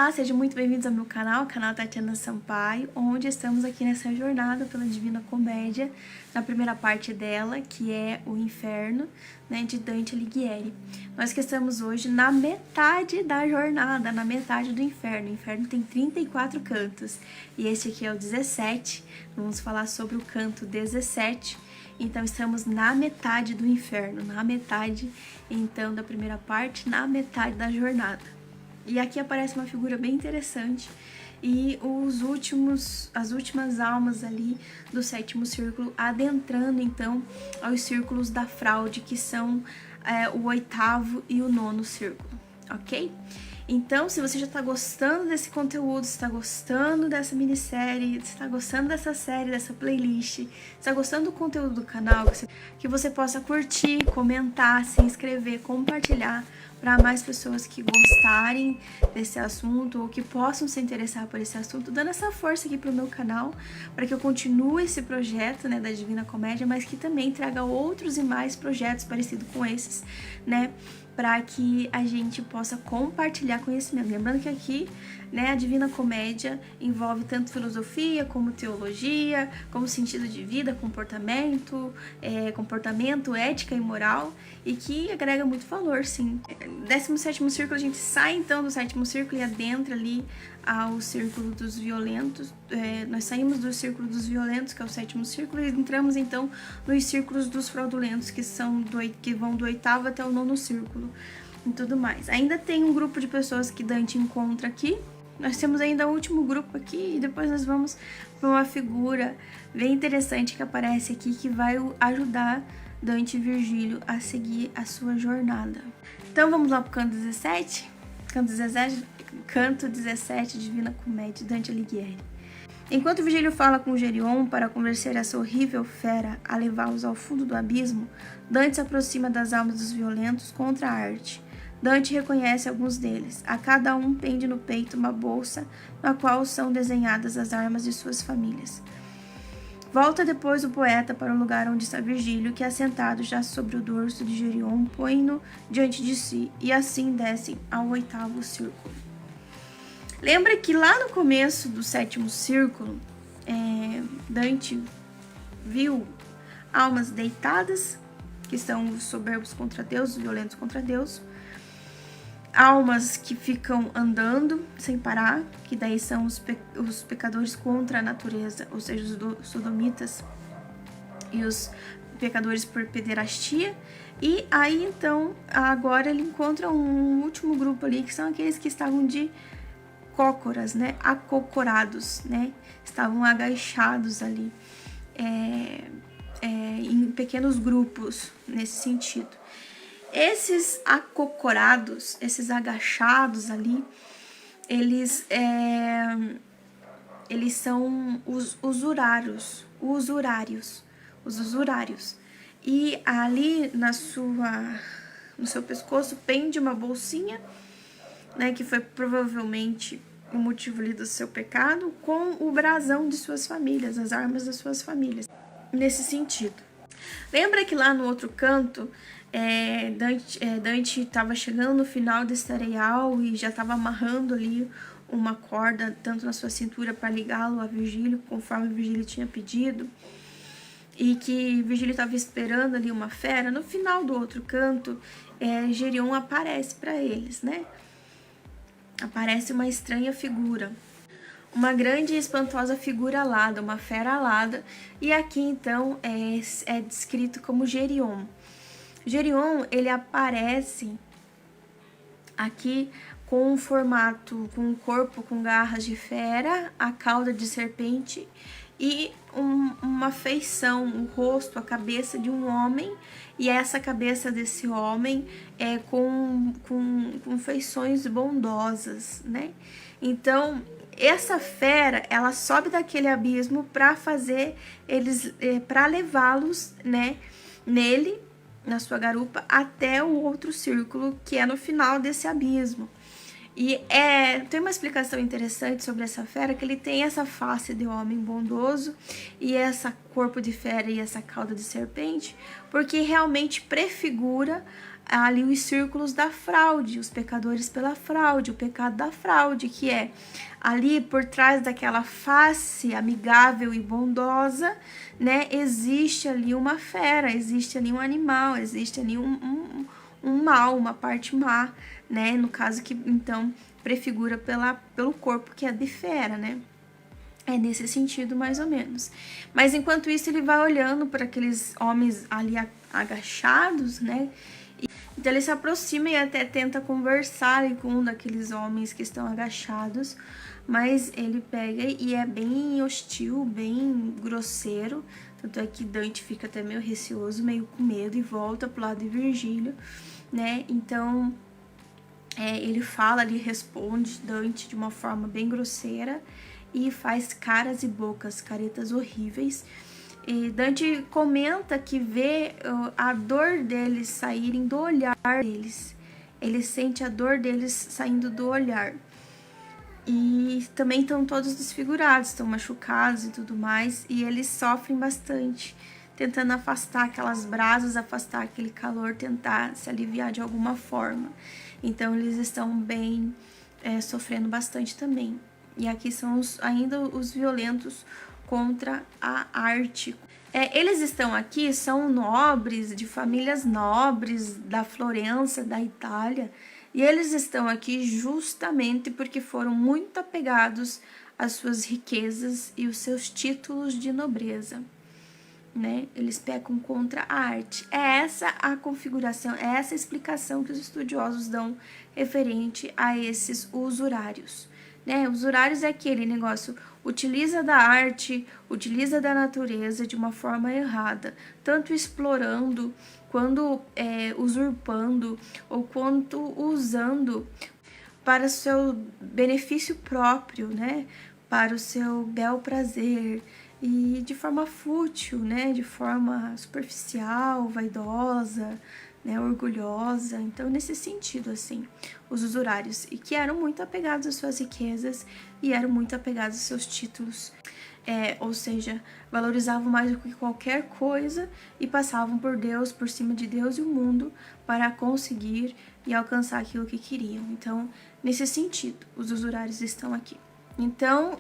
Olá, sejam muito bem-vindos ao meu canal, Tatiana Sampaio, onde estamos aqui nessa jornada pela Divina Comédia, na primeira parte dela, que é o Inferno, né, de Dante Alighieri. Nós que estamos hoje na metade da jornada, na metade do Inferno. O Inferno tem 34 cantos, e este aqui é o 17, vamos falar sobre o canto 17, então estamos na metade do Inferno, na metade, então, da primeira parte, na metade da jornada. E aqui aparece uma figura bem interessante e as últimas almas ali do sétimo círculo adentrando então aos círculos da fraude, que são o oitavo e o nono círculo, ok? Então, se você já está gostando desse conteúdo, se está gostando dessa minissérie, se está gostando dessa série, dessa playlist, se está gostando do conteúdo do canal, que você possa curtir, comentar, se inscrever, compartilhar para mais pessoas que gostarem desse assunto ou que possam se interessar por esse assunto, dando essa força aqui para o meu canal, para que eu continue esse projeto, né, da Divina Comédia, mas que também traga outros e mais projetos parecidos com esses, né, para que a gente possa compartilhar conhecimento. Lembrando que aqui, né, a Divina Comédia envolve tanto filosofia, como teologia, como sentido de vida, comportamento, ética e moral, e que agrega muito valor, sim. 17º círculo, a gente sai então do sétimo círculo e adentra ali ao círculo dos violentos. Nós saímos do círculo dos violentos, que é o sétimo círculo, e entramos então nos círculos dos fraudulentos, que vão do oitavo até o nono círculo e tudo mais. Ainda tem um grupo de pessoas que Dante encontra aqui. Nós temos ainda o último grupo aqui e depois nós vamos para uma figura bem interessante que aparece aqui, que vai ajudar Dante e Virgílio a seguir a sua jornada. Então vamos lá para o canto 17? Canto 17, Divina Comédia, Dante Alighieri. Enquanto Virgílio fala com Gerion para convencer essa horrível fera a levá-los ao fundo do abismo, Dante se aproxima das almas dos violentos contra a arte. Dante reconhece alguns deles. A cada um pende no peito uma bolsa na qual são desenhadas as armas de suas famílias. Volta depois o poeta para o lugar onde está Virgílio, que assentado já sobre o dorso de Gerion, põe-no diante de si, e assim descem ao oitavo círculo. Lembra que lá no começo do sétimo círculo, Dante viu almas deitadas, que são os soberbos contra Deus, os violentos contra Deus, almas que ficam andando sem parar, que daí são os pecadores contra a natureza, ou seja, os sodomitas e os pecadores por pederastia. E aí então agora ele encontra um último grupo ali, que são aqueles que estavam de cócoras, né, acocorados, né, estavam agachados ali, em pequenos grupos nesse sentido. Esses acocorados, esses agachados ali, eles são os usurários. E ali no seu pescoço pende uma bolsinha, né, que foi provavelmente o motivo ali do seu pecado, com o brasão de suas famílias, as armas das suas famílias, nesse sentido. Lembra que lá no outro canto, Dante estava chegando no final desse areial e já estava amarrando ali uma corda, tanto na sua cintura para ligá-lo a Virgílio, conforme Virgílio tinha pedido, e que Virgílio estava esperando ali uma fera. No final do outro canto, Gerion aparece para eles, né? Aparece uma estranha figura, uma grande e espantosa figura alada, uma fera alada, e aqui então é descrito como Gerion. Gerion, ele aparece aqui com um formato, com um corpo com garras de fera, a cauda de serpente e uma feição, o rosto, a cabeça de um homem, e essa cabeça desse homem é com feições bondosas, né? Então, essa fera, ela sobe daquele abismo para fazer eles, para levá-los, né, nele, na sua garupa, até o outro círculo, que é no final desse abismo. E tem uma explicação interessante sobre essa fera, que ele tem essa face de homem bondoso e esse corpo de fera e essa cauda de serpente, porque realmente prefigura ali os círculos da fraude, os pecadores pela fraude, o pecado da fraude, que é ali por trás daquela face amigável e bondosa, né, existe ali uma fera, existe ali um animal, existe ali um mal, uma parte má, né, no caso que então prefigura pelo corpo que é de fera, né. É nesse sentido, mais ou menos. Mas enquanto isso, ele vai olhando para aqueles homens ali agachados, né? Então ele se aproxima e até tenta conversar ali com um daqueles homens que estão agachados, mas ele pega e é bem hostil, bem grosseiro. Tanto é que Dante fica até meio receoso, meio com medo e volta pro lado de Virgílio, né? Então ele fala ali, responde Dante de uma forma bem grosseira e faz caras e bocas, caretas horríveis. E Dante comenta que vê a dor deles saírem do olhar deles. Ele sente a dor deles saindo do olhar. E também estão todos desfigurados, estão machucados e tudo mais. E eles sofrem bastante, tentando afastar aquelas brasas, afastar aquele calor, tentar se aliviar de alguma forma. Então eles estão bem sofrendo bastante também. E aqui são ainda os violentos contra a arte. Eles estão aqui, são nobres, de famílias nobres da Florença, da Itália, e eles estão aqui justamente porque foram muito apegados às suas riquezas e os seus títulos de nobreza, né? Eles pecam contra a arte. É essa a configuração, é essa a explicação que os estudiosos dão referente a esses usurários. Né? Usurários é aquele negócio, utiliza da arte, utiliza da natureza de uma forma errada, tanto explorando, quanto usurpando, ou quanto usando para o seu benefício próprio, né? Para o seu bel prazer, e de forma fútil, né? De forma superficial, vaidosa, né, orgulhosa. Então, nesse sentido, assim, os usurários, e que eram muito apegados às suas riquezas e eram muito apegados aos seus títulos, ou seja, valorizavam mais do que qualquer coisa e passavam por Deus, por cima de Deus e o mundo, para conseguir e alcançar aquilo que queriam. Então, nesse sentido, os usurários estão aqui. Então,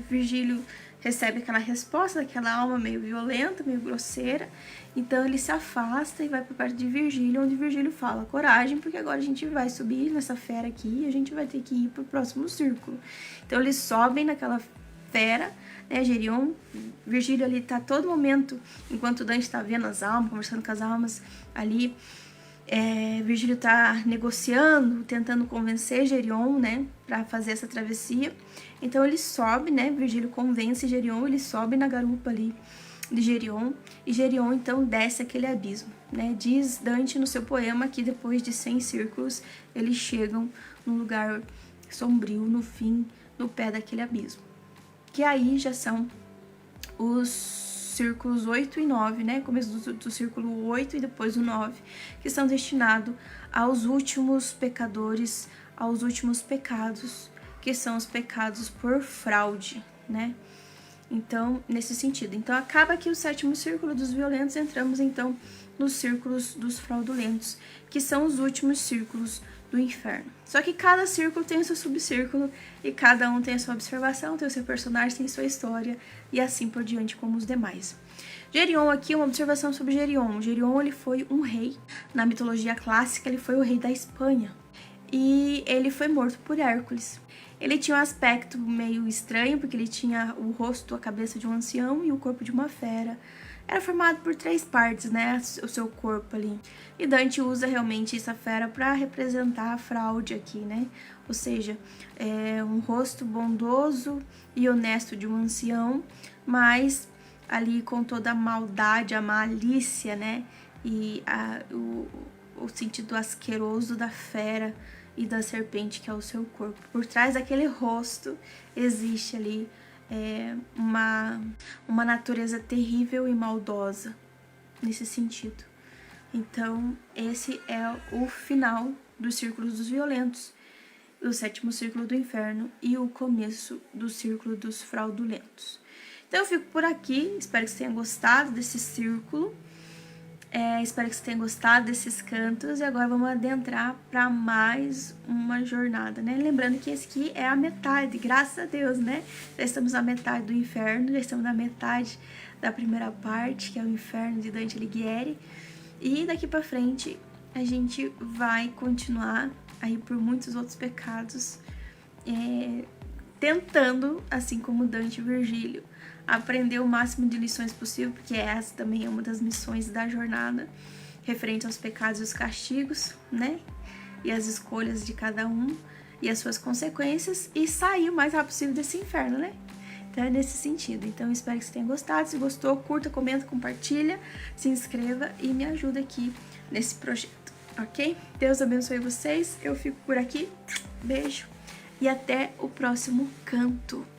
Virgílio recebe aquela resposta daquela alma meio violenta, meio grosseira. Então ele se afasta e vai para perto de Virgílio, onde Virgílio fala: coragem, porque agora a gente vai subir nessa fera aqui e a gente vai ter que ir para o próximo círculo. Então eles sobem naquela fera, né, Gerion. Virgílio ali tá todo momento, enquanto Dante tá vendo as almas, conversando com as almas ali, Virgílio tá negociando, tentando convencer Gerion, né, para fazer essa travessia. Então ele sobe, né, Virgílio convence Gerion, ele sobe na garupa ali de Gerion, e Gerion então desce aquele abismo, né? Diz Dante no seu poema que depois de 100 círculos eles chegam num lugar sombrio, no fim, no pé daquele abismo. Que aí já são os círculos 8 e 9, né? Começo do círculo 8 e depois o 9, que são destinados aos últimos pecadores, aos últimos pecados, que são os pecados por fraude, né? Então, nesse sentido. Então, acaba aqui o 7º círculo dos violentos, entramos então nos círculos dos fraudulentos, que são os últimos círculos do inferno. Só que cada círculo tem o seu subcírculo e cada um tem a sua observação, tem o seu personagem, tem sua história e assim por diante como os demais. Gerion aqui, uma observação sobre Gerion. Gerion, ele foi um rei. Na mitologia clássica, ele foi o rei da Espanha. E ele foi morto por Hércules. Ele tinha um aspecto meio estranho, porque ele tinha o rosto, a cabeça de um ancião e o corpo de uma fera. Era formado por 3 partes, né, o seu corpo ali. E Dante usa realmente essa fera para representar a fraude aqui, né? Ou seja, um rosto bondoso e honesto de um ancião, mas ali com toda a maldade, a malícia, né? E o sentido asqueroso da fera e da serpente que é o seu corpo. Por trás daquele rosto existe ali uma natureza terrível e maldosa nesse sentido. Então, esse é o final dos círculos dos violentos. o sétimo círculo do inferno e o começo do círculo dos fraudulentos. Então eu fico por aqui, espero que você tenha gostado desse círculo, espero que você tenha gostado desses cantos, e agora vamos adentrar para mais uma jornada, né? Lembrando que esse aqui é a metade, graças a Deus, né? Já estamos na metade do inferno, já estamos na metade da primeira parte, que é o inferno de Dante Alighieri, e daqui para frente a gente vai continuar aí por muitos outros pecados, tentando, assim como Dante e Virgílio, aprender o máximo de lições possível, porque essa também é uma das missões da jornada, referente aos pecados e os castigos, né? E as escolhas de cada um e as suas consequências, e sair o mais rápido possível desse inferno, né? Então é nesse sentido. Então espero que você tenha gostado. Se gostou, curta, comenta, compartilha, se inscreva e me ajuda aqui nesse projeto, ok? Deus abençoe vocês. Eu fico por aqui. Beijo e até o próximo canto.